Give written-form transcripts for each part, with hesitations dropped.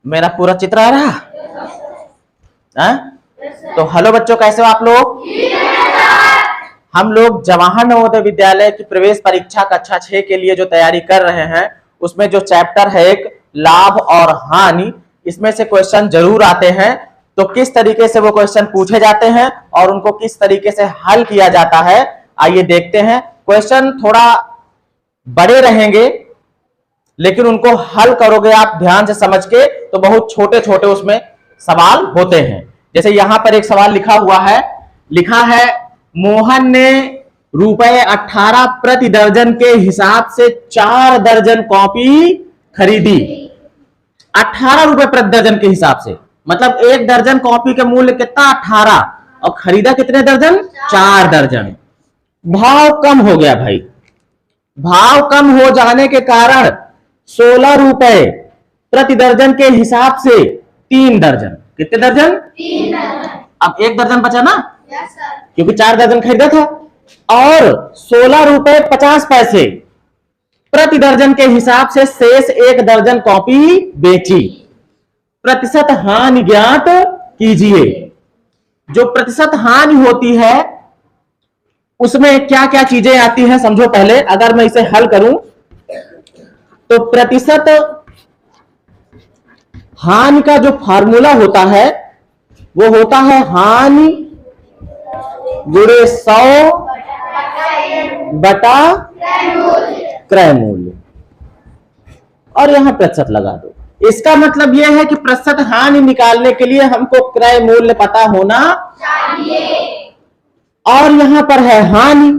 मेरा पूरा चित्र आ रहा है? तो हेलो बच्चों, कैसे हो आप लोग? हम लोग जवाहर नवोदय विद्यालय की प्रवेश परीक्षा कक्षा 6 के लिए जो तैयारी कर रहे हैं, उसमें जो चैप्टर है एक लाभ और हानि, इसमें से क्वेश्चन जरूर आते हैं। तो किस तरीके से वो क्वेश्चन पूछे जाते हैं और उनको किस तरीके से हल किया जाता है, आइए देखते हैं। क्वेश्चन थोड़ा बड़े रहेंगे, लेकिन उनको हल करोगे आप ध्यान से समझ के तो बहुत छोटे छोटे उसमें सवाल होते हैं। जैसे यहां पर एक सवाल लिखा हुआ है, लिखा है मोहन ने ₹18 प्रति दर्जन के हिसाब से 4 दर्जन कॉपी खरीदी। 18 रुपए प्रति दर्जन के हिसाब से, मतलब एक दर्जन कॉपी के मूल्य कितना? 18, और खरीदा कितने दर्जन? 4 दर्जन। भाव कम हो गया भाई। भाव कम हो जाने के कारण 16 रुपए प्रति दर्जन के हिसाब से 3 दर्जन। कितने दर्जन? 3 दर्जन। अब 1 दर्जन बचा ना? Yes sir. क्योंकि 4 दर्जन खरीदा था। और 16 रुपए 50 पैसे प्रति दर्जन के हिसाब से शेष 1 दर्जन कॉपी बेची। प्रतिशत हानि ज्ञात कीजिए। जो प्रतिशत हानि होती है उसमें क्या क्या चीजें आती हैं समझो पहले। अगर मैं इसे हल करूं तो प्रतिशत हानि का जो फार्मूला होता है वो होता है हानि गुणे 100 बटा क्रय मूल्य, और यहां प्रतिशत लगा दो। इसका मतलब यह है कि प्रतिशत हानि निकालने के लिए हमको क्रय मूल्य पता होना चाहिए। और यहां पर है हानि।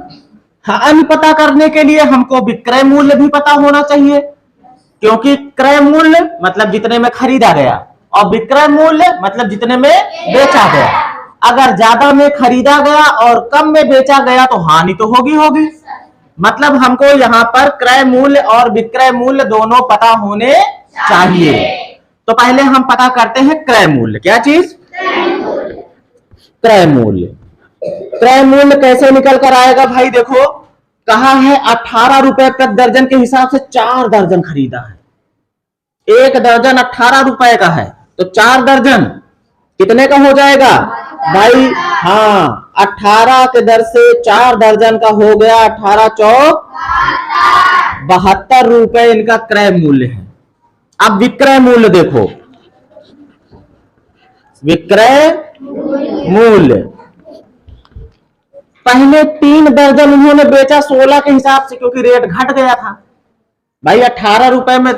हानि पता करने के लिए हमको विक्रय मूल्य भी पता होना चाहिए, क्योंकि क्रय मूल्य मतलब जितने में खरीदा गया और विक्रय मूल्य मतलब जितने में बेचा गया। अगर ज्यादा में खरीदा गया और कम में बेचा गया तो हानि तो होगी। मतलब हमको यहाँ पर क्रय मूल्य और विक्रय मूल्य दोनों पता होने चाहिए। तो पहले हम पता करते हैं क्रय मूल्य। क्या चीज? क्रय मूल्य। क्रय मूल्य कैसे निकल कर आएगा भाई? देखो, कहा है 18 रुपए प्रति दर्जन के हिसाब से 4 दर्जन खरीदा है। 1 दर्जन 18 रुपए का है, तो 4 दर्जन कितने का हो जाएगा भाई? हाँ, 18 के दर से 4 दर्जन का हो गया 18 चौक 72 रुपए इनका क्रय मूल्य है। अब विक्रय मूल्य देखो, विक्रय मूल्य पहले 3 दर्जन उन्होंने बेचा 16 के हिसाब से, क्योंकि रेट घट गया था भाई। 18 रुपए में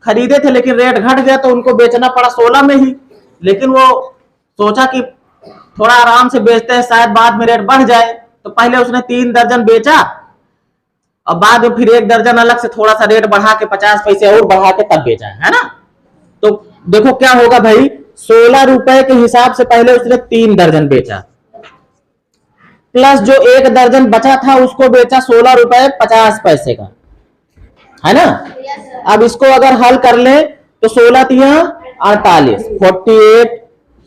खरीदे थे लेकिन रेट घट गया तो उनको बेचना पड़ा 16 में ही। लेकिन वो सोचा कि थोड़ा आराम से बेचते हैं, शायद बाद में रेट बढ़ जाए, तो पहले उसने 3 दर्जन बेचा और बाद में फिर 1 दर्जन अलग से थोड़ा सा रेट बढ़ा के 50 पैसे और बढ़ा के तब बेचा है ना। तो देखो क्या होगा भाई, 16 रुपए के हिसाब से पहले उसने 3 दर्जन बेचा, प्लस जो 1 दर्जन बचा था उसको बेचा 16 रुपए 50 पैसे का, है ना। अब इसको अगर हल कर ले तो 16 तिया 48, 48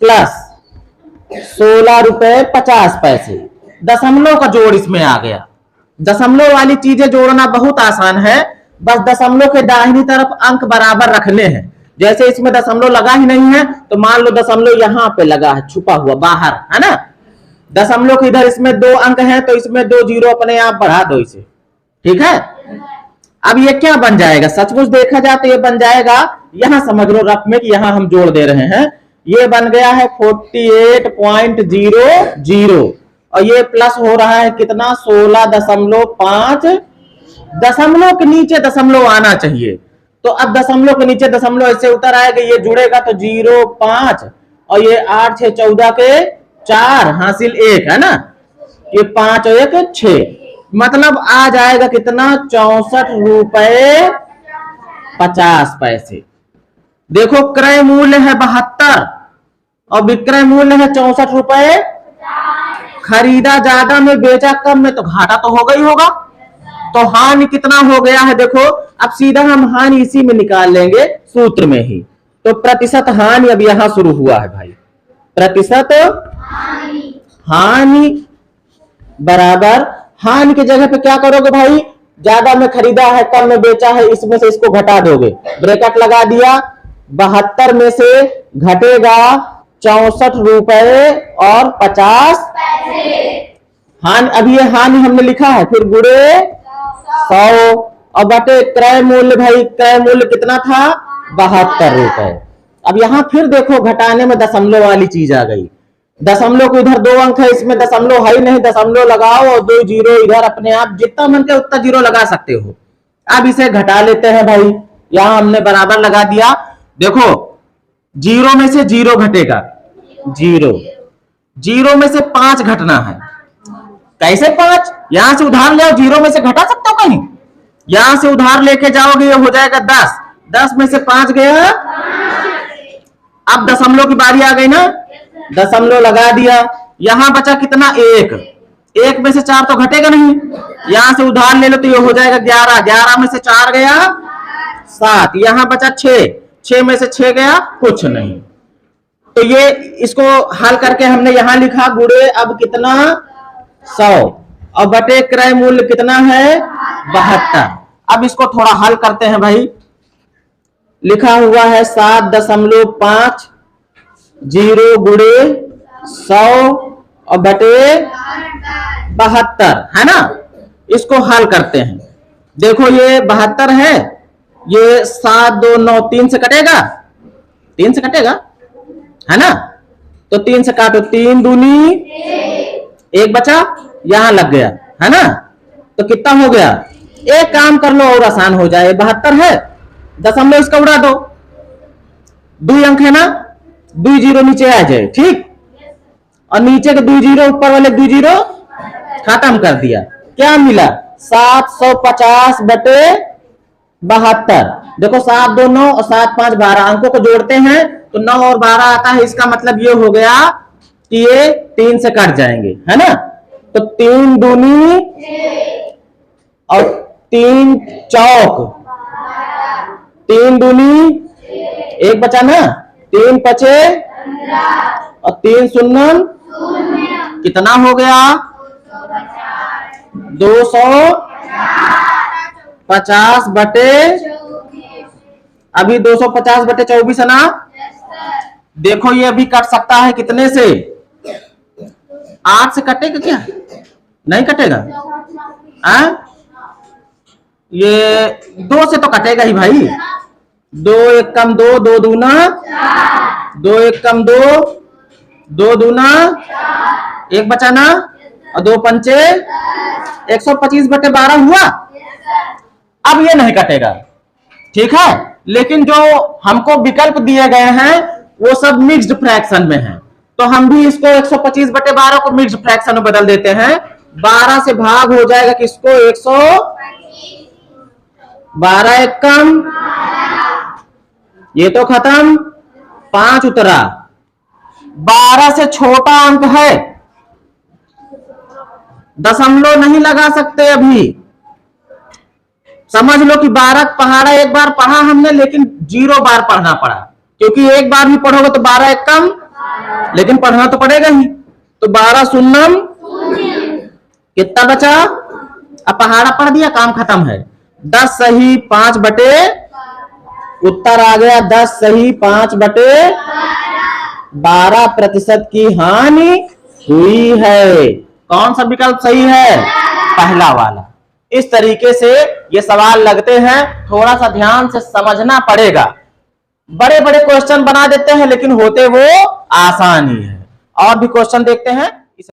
प्लस 16 रुपए 50 पैसे। दशमलव का जोड़ इसमें आ गया। दशमलव वाली चीजें जोड़ना बहुत आसान है, बस दशमलव के दाहिनी तरफ अंक बराबर रखने हैं। जैसे इसमें दशमलव लगा ही नहीं है तो मान लो दशमलव यहां पे लगा है, छुपा हुआ बाहर, है ना। दशमलव के इधर इसमें 2 अंक हैं तो इसमें 2 जीरो अपने आप बढ़ा दो इसे, ठीक है। अब ये क्या बन जाएगा? सचमुच देखा जाए तो ये बन जाएगा, यहां समझ लो रफ में कि यहां हम जोड़ दे रहे हैं, ये बन गया है 48.00 और ये प्लस हो रहा है कितना? 16.5। दशमलव के नीचे दशमलव आना चाहिए, तो अब दशमलव के नीचे दशमलव ऐसे उतर आएगा, ये जुड़ेगा तो 0.5 और ये 8 6 14 के 4 हासिल 1, है ना। ये 5 और 1 6, मतलब आ जाएगा कितना? 64 रुपए 50 पैसे। देखो, क्रय मूल्य है 72 और विक्रय मूल्य है 64 रुपए। खरीदा ज्यादा में बेचा कम में, तो घाटा तो होगा ही होगा। तो हानि कितना हो गया है? देखो, अब सीधा हम हानि इसी में निकाल लेंगे, सूत्र में ही। तो प्रतिशत हानि अब यहां शुरू हुआ है भाई। प्रतिशत हानि बराबर, हानि की जगह पे क्या करोगे भाई? ज्यादा में खरीदा है कम में बेचा है, इसमें से इसको घटा दोगे, ब्रैकेट लगा दिया, 72 में से घटेगा 64 रुपए और 50 हानि, अभी ये हानि हमने लिखा है, फिर गुणे 100 और बटे क्रय मूल्य। भाई क्रय मूल्य कितना था? 72 रुपए। अब यहां फिर देखो घटाने में दशमलव वाली चीज आ गई। दशमलव को इधर 2 अंक है, इसमें दशमलव है ही नहीं, दशमलव लगाओ और 2 जीरो इधर, अपने आप जितना मन के उतना जीरो लगा सकते हो। अब इसे घटा लेते हैं भाई, यहां हमने बराबर लगा दिया। देखो जीरो में से जीरो घटेगा, जीरो, जीरो में से 5 घटना है। कैसे 5? यहां से उधार ले आओ, जीरो में से घटा सकते हो कहीं? यहां से उधार लेके जाओगे, ये हो जाएगा 10, 10 में से 5 गया। अब दशमलव की बारी आ गई ना, दशमलव लगा दिया। यहां बचा कितना? 1, 1 में से 4 तो घटेगा नहीं, यहां से उधार ले लो तो ये हो जाएगा 11, 11 में से 4 गया 7, यहां बचा 6, 6 में से 6 गया कुछ नहीं। तो ये इसको हल करके हमने यहां लिखा गुणे अब कितना 100 और बटे क्रय मूल्य कितना है 72। अब इसको थोड़ा हल करते हैं भाई। लिखा हुआ है 7.50 गुणे 100 और बटे 72 है ना। इसको हल करते हैं। देखो ये 72 है, ये 7 2 9 3 से कटेगा, 3 से कटेगा है ना। तो 3 से काटो, 3 दूनी 1 बचा, यहां लग गया है ना। तो कितना हो गया? एक काम कर लो और आसान हो जाए, 72 है, दशमलव इसका उड़ा दो, 2 अंक है ना, 2 जीरो नीचे आ जाए, ठीक। और नीचे के 2 जीरो, ऊपर वाले 2 जीरो खत्म कर दिया। क्या मिला? 750 बटे 72। देखो 7 2 9 और 7 5 12, अंकों को जोड़ते हैं तो 9 और 12 आता है। इसका मतलब ये हो गया कि ये 3 से कट जाएंगे है ना। तो 3 दूनी और 3 चौक, 3 दूनी 1 बचा ना, 3 पचे और 3 शून्य कितना हो गया? 250 बटे, अभी 250 बटे 24 है ना। देखो ये अभी कट सकता है कितने से? 8 से कटेगा क्या? नहीं कटेगा। ये 2 से तो कटेगा ही भाई। 2 1 कम 2, 2 दूना 2 1 कम 2, 2 दूना 1 बचा ना, और 2 पंचे 125 बटे 12 हुआ। अब ये नहीं कटेगा, ठीक है। लेकिन जो हमको विकल्प दिए गए हैं वो सब मिक्स्ड फ्रैक्शन में है, तो हम भी इसको 125 बटे 12 को मिक्स्ड फ्रैक्शन में बदल देते हैं। 12 से भाग हो जाएगा किसको? 112 1 कम, ये तो खत्म, 5 उतरा। 12 से छोटा अंक है, दशमलव नहीं लगा सकते अभी। समझ लो कि 12 पहाड़ा एक बार पढ़ा हमने, लेकिन 0 बार पढ़ना पड़ा, क्योंकि एक बार भी पढ़ोगे तो 12 1 कम, लेकिन पढ़ना तो पड़ेगा ही। तो 12 शून्यम कितना बचा? अब पहाड़ा पढ़ दिया, काम खत्म है। 10 सही 5 बटे, उत्तर आ गया 10 सही 5 बटे 12% की हानि हुई है। कौन सा विकल्प सही है? पहला वाला। इस तरीके से ये सवाल लगते हैं, थोड़ा सा ध्यान से समझना पड़ेगा। बड़े बड़े क्वेश्चन बना देते हैं लेकिन होते वो आसान ही है। और भी क्वेश्चन देखते हैं।